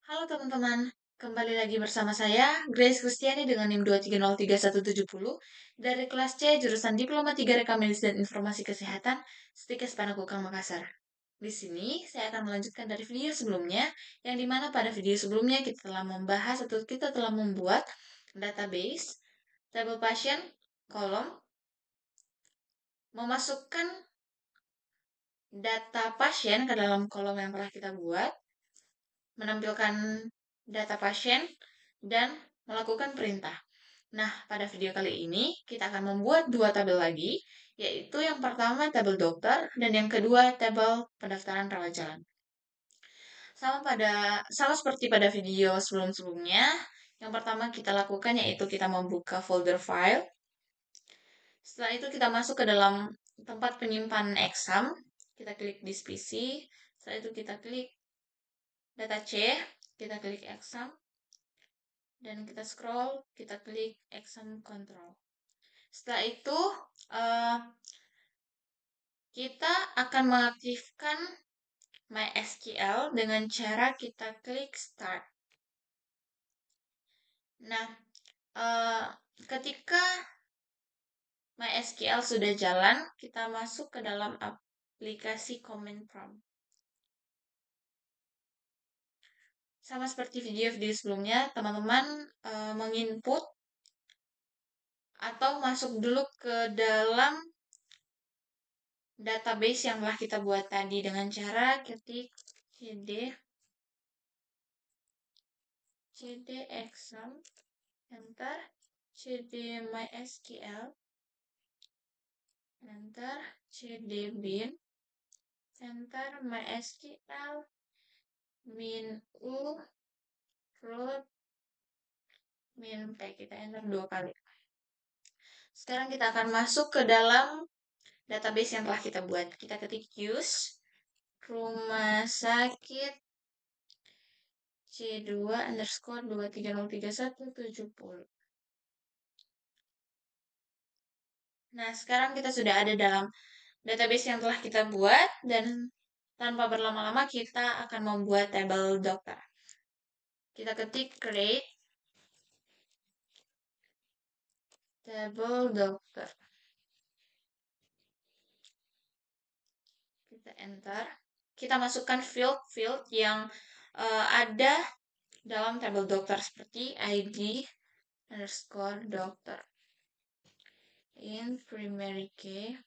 Halo teman-teman, kembali lagi bersama saya, Grace Kristiani dengan NIM 2303170 dari kelas C jurusan Diploma 3 Rekam Medis dan Informasi Kesehatan, Stikes Panakukang Makassar. Di sini saya akan melanjutkan dari video sebelumnya, yang dimana pada video sebelumnya kita telah membahas atau kita telah membuat database, tabel pasien, kolom, memasukkan data pasien ke dalam kolom yang telah kita buat, menampilkan data pasien, dan melakukan perintah. Nah, pada video kali ini kita akan membuat dua tabel lagi, yaitu yang pertama tabel dokter dan yang kedua tabel pendaftaran rawat jalan. Sama seperti pada video sebelum-sebelumnya, yang pertama kita lakukan yaitu kita membuka folder file. Setelah itu kita masuk ke dalam tempat penyimpanan exam, kita klik this PC, setelah itu kita klik data C, kita klik exam, dan kita scroll, kita klik exam control. Setelah itu, kita akan mengaktifkan MySQL dengan cara kita klik start. Nah, ketika MySQL sudah jalan, kita masuk ke dalam aplikasi command prompt. Sama seperti video-video sebelumnya, teman-teman menginput atau masuk dulu ke dalam database yang telah kita buat tadi dengan cara ketik cd exam, enter, cd mysql, enter, cd bin, enter, mysql, min u, root, min p. Kita enter 2 kali. Sekarang kita akan masuk ke dalam database yang telah kita buat. Kita ketik use rumah sakit C2_230317. Nah, sekarang kita sudah ada dalam database yang telah kita buat, dan tanpa berlama-lama kita akan membuat tabel dokter. Kita ketik create tabel dokter. Kita enter. Kita masukkan field yang ada dalam tabel dokter seperti ID_dokter. In primary care,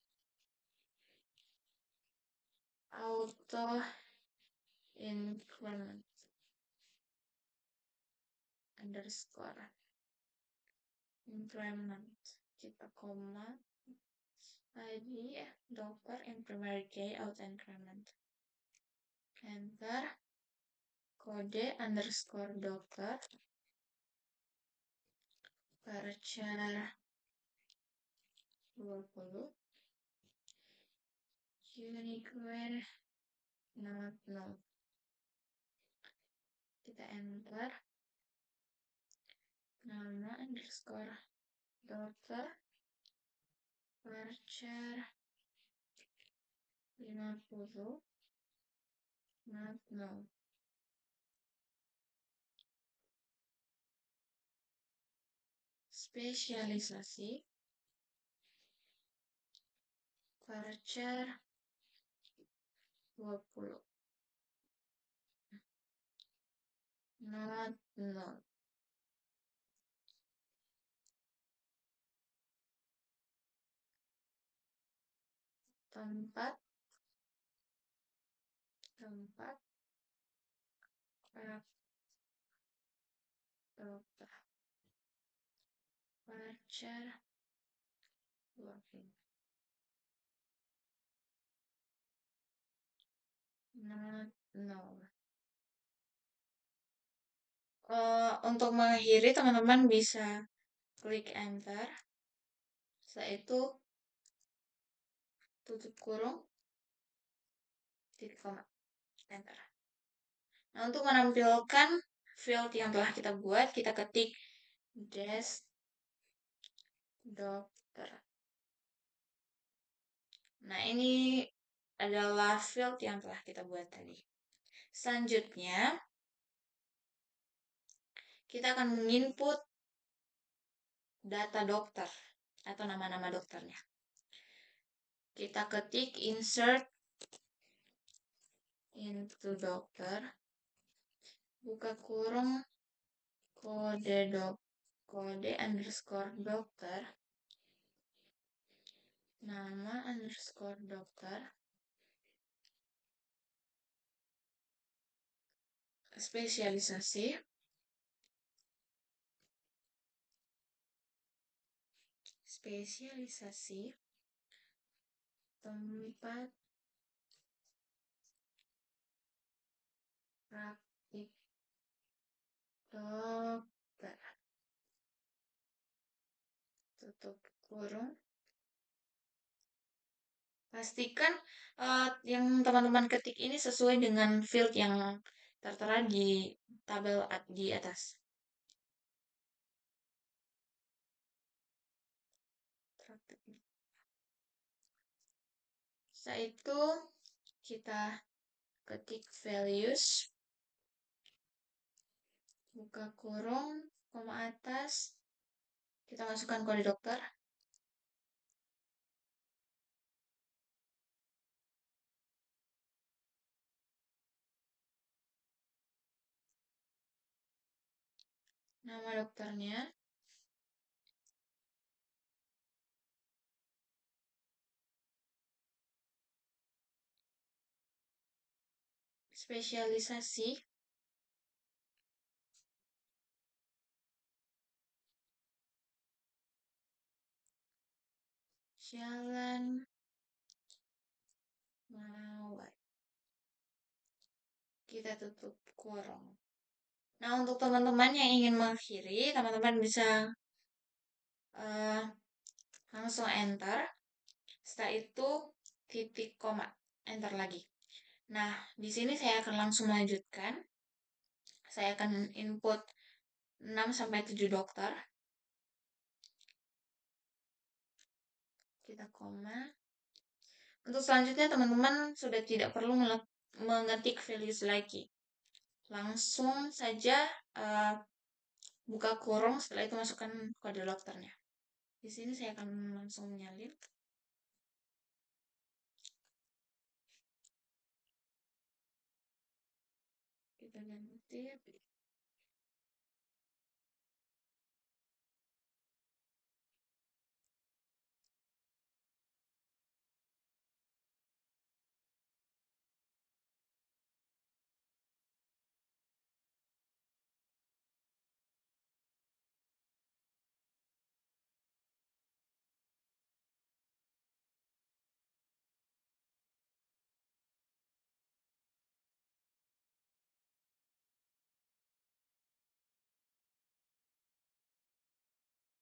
auto increment underscore increment, kita koma, ID dokter in primary care auto increment, enter, kode underscore dokter, varchar 20, uniqueware not null. Kita enter, nama underscore dokter, varchar 50, not null. Spesialisasi varchar 20, not null. Tempat dokter, varchar 20, not null. Untuk mengakhiri, teman-teman bisa klik enter. Setelah itu tutup kurung, titik koma, enter. Nah, untuk menampilkan field yang telah kita buat, kita ketik desk dokter. Nah, ini adalah field yang telah kita buat tadi. Selanjutnya, kita akan menginput data dokter atau nama-nama dokternya. Kita ketik insert into dokter, buka kurung, kode underscore dokter, nama underscore dokter, spesialisasi, tempat praktik dokter, tutup kurung. Pastikan yang teman-teman ketik ini sesuai dengan field yang tertera di tabel di atas. Setelah itu kita ketik values, buka kurung, koma atas, kita masukkan kode dokter. Nama dokternya. Spesialisasi. Jalan Mawar. Kita tutup kurung. Nah, untuk teman-teman yang ingin mengakhiri, teman-teman bisa langsung enter. Setelah itu titik koma, enter lagi. Nah, di sini saya akan langsung melanjutkan. Saya akan input 6-7 dokter. Kita koma. Untuk selanjutnya teman-teman sudah tidak perlu mengetik values lagi. Langsung saja buka kurung, setelah itu masukkan kode dokternya. Di sini saya akan langsung menyalin. Kita ganti.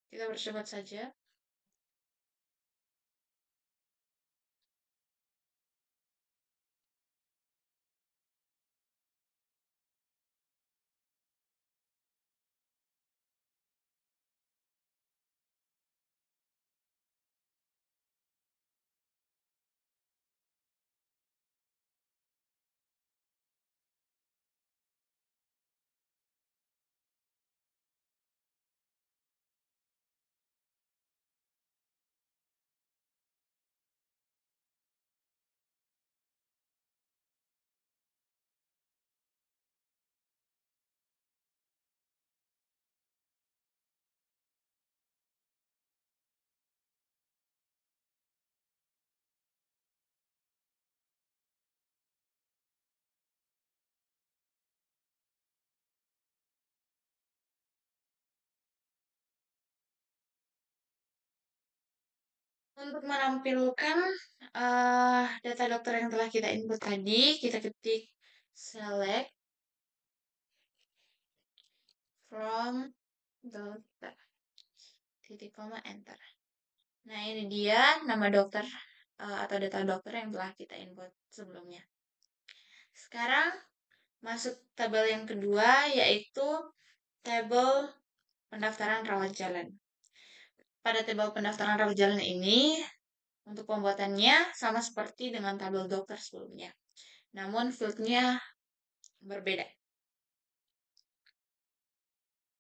Kita bercepat saja. Untuk menampilkan data dokter yang telah kita input tadi, kita ketik select from dokter, titik koma, enter. Nah, ini dia nama dokter atau data dokter yang telah kita input sebelumnya. Sekarang masuk tabel yang kedua, yaitu tabel pendaftaran rawat jalan. Pada tabel pendaftaran rawat jalan ini, untuk pembuatannya sama seperti dengan tabel dokter sebelumnya. Namun fieldnya berbeda.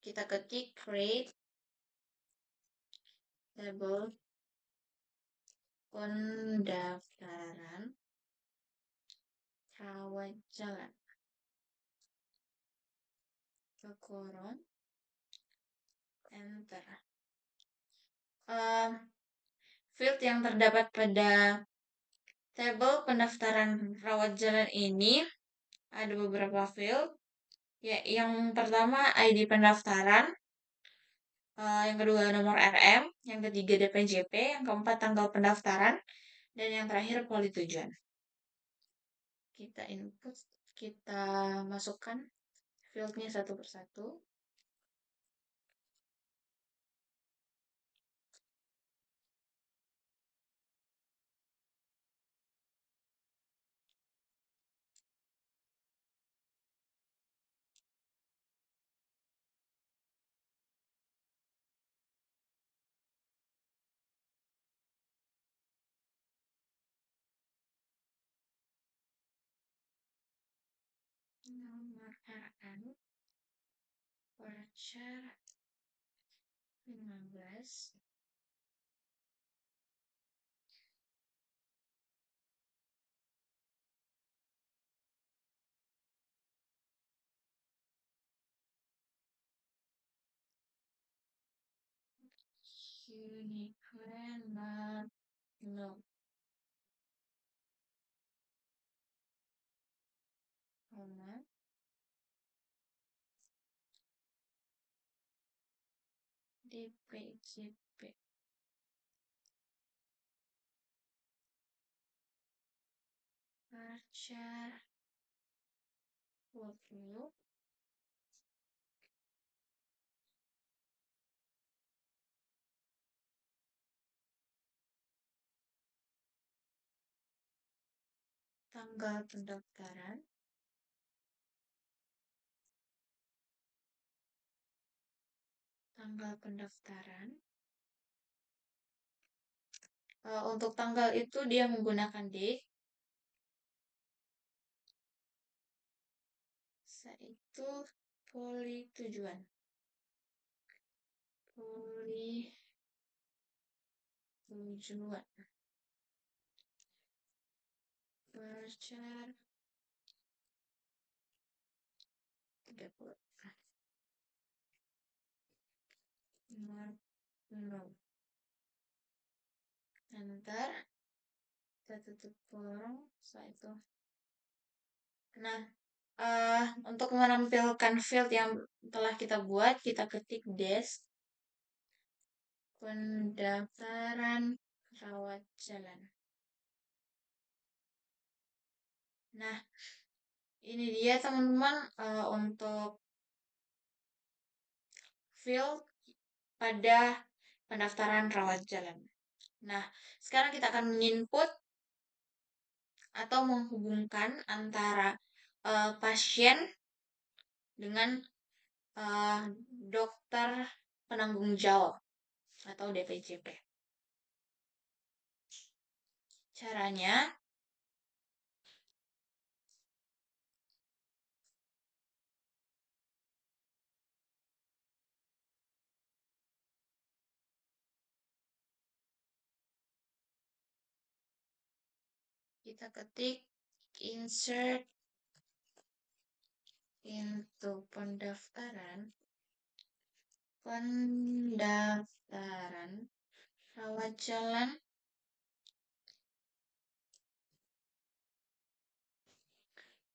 kita ketik create table pendaftaran rawat jalan ke kolom enter. Field yang terdapat pada tabel pendaftaran rawat jalan ini ada beberapa field. Ya, yang pertama ID pendaftaran, yang kedua nomor RM, yang ketiga DPJP, yang keempat tanggal pendaftaran, dan yang terakhir poli tujuan. Kita input, kita masukkan fieldnya satu persatu. Nomor RM, voucher 15. Unicorn no. Koma. DPJP. Voucher 20. Tanggal pendaftaran untuk tanggal itu dia menggunakan D. Itu poli tujuan, voucher 30. Nomor 0. Enter. Kita tutup kurung. Setelah itu. Nah, untuk menampilkan field yang telah kita buat, kita ketik dash pendaftaran rawat jalan. Nah, ini dia teman-teman untuk field pada pendaftaran rawat jalan. Nah, sekarang kita akan menginput atau menghubungkan antara pasien dengan dokter penanggung jawab atau DPJP. Caranya, kita ketik insert into pendaftaran rawat jalan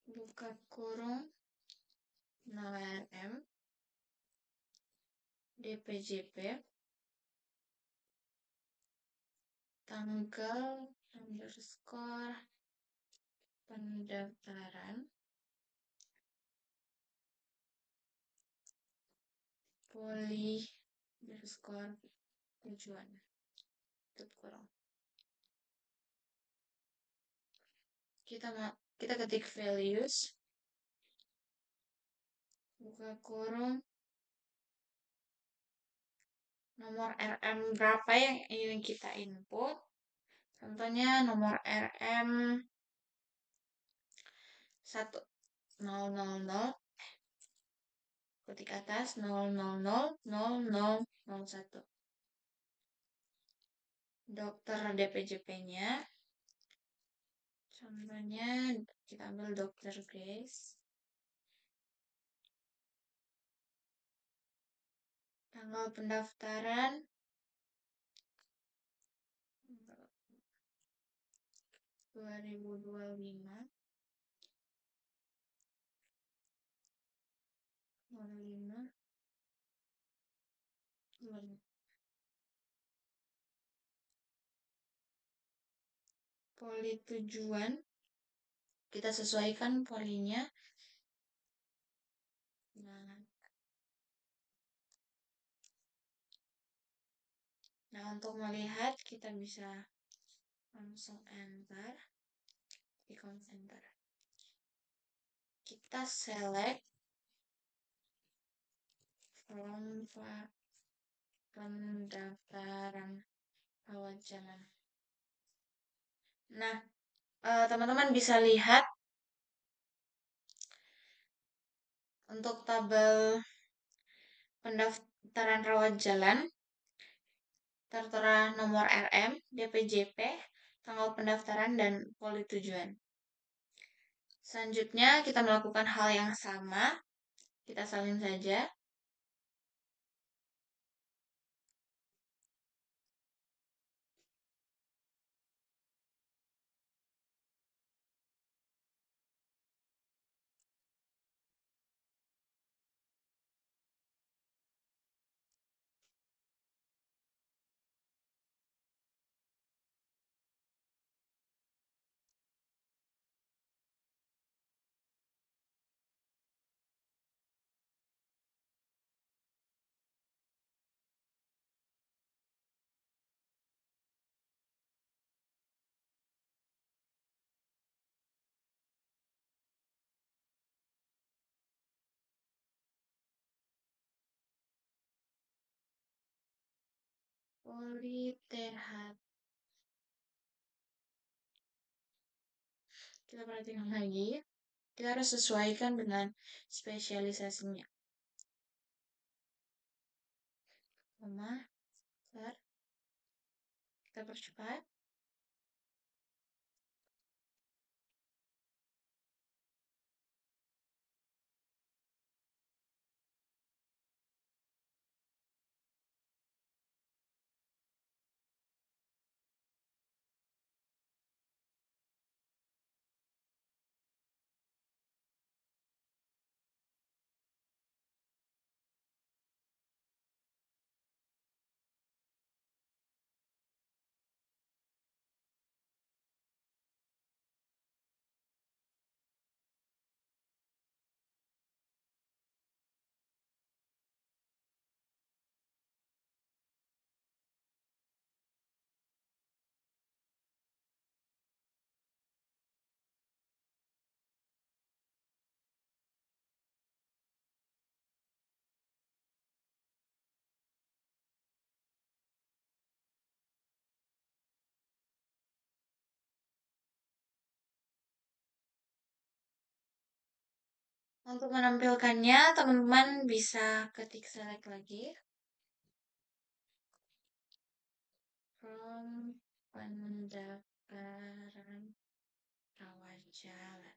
buka kurung RM DPJP tanggal underscore pendaftaran poli underscore tujuan tutup kurung. Kita ketik values buka kurung nomor RM berapa yang ingin kita input. Contohnya nomor RM 1000 ketik atas 0000001. Dokter DPJP-nya, contohnya kita ambil Dokter Grace. Tanggal pendaftaran 2025 Poli tujuan kita sesuaikan polinya. Nah, untuk melihat kita bisa langsung enter, klik enter. Kita select from pendaftaran rawat jalan. Nah, teman-teman bisa lihat untuk tabel pendaftaran rawat jalan tertera nomor RM, DPJP, tanggal pendaftaran, dan poli tujuan. Selanjutnya kita melakukan hal yang sama, kita salin saja. Poli TH. Kita perhatikan lagi, kita harus sesuaikan dengan spesialisasinya. Kita percepat. Untuk menampilkannya, teman-teman bisa ketik select lagi. From pendaftaran rawat jalan.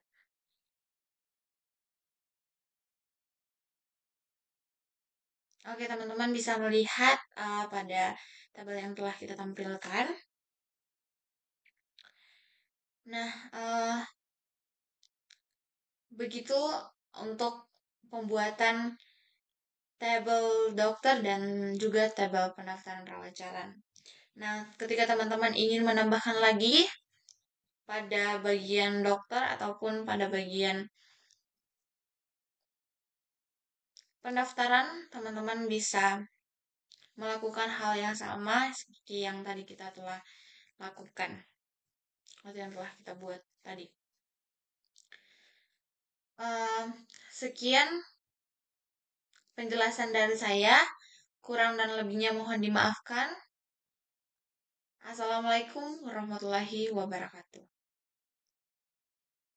Oke, teman-teman bisa melihat pada tabel yang telah kita tampilkan. Nah, begitu untuk pembuatan tabel dokter dan juga tabel pendaftaran rawat jalan. Nah, ketika teman-teman ingin menambahkan lagi pada bagian dokter ataupun pada bagian pendaftaran, teman-teman bisa melakukan hal yang sama seperti yang tadi kita telah lakukan atau yang telah kita buat tadi. Sekian penjelasan dari saya, kurang dan lebihnya mohon dimaafkan. Assalamualaikum warahmatullahi wabarakatuh.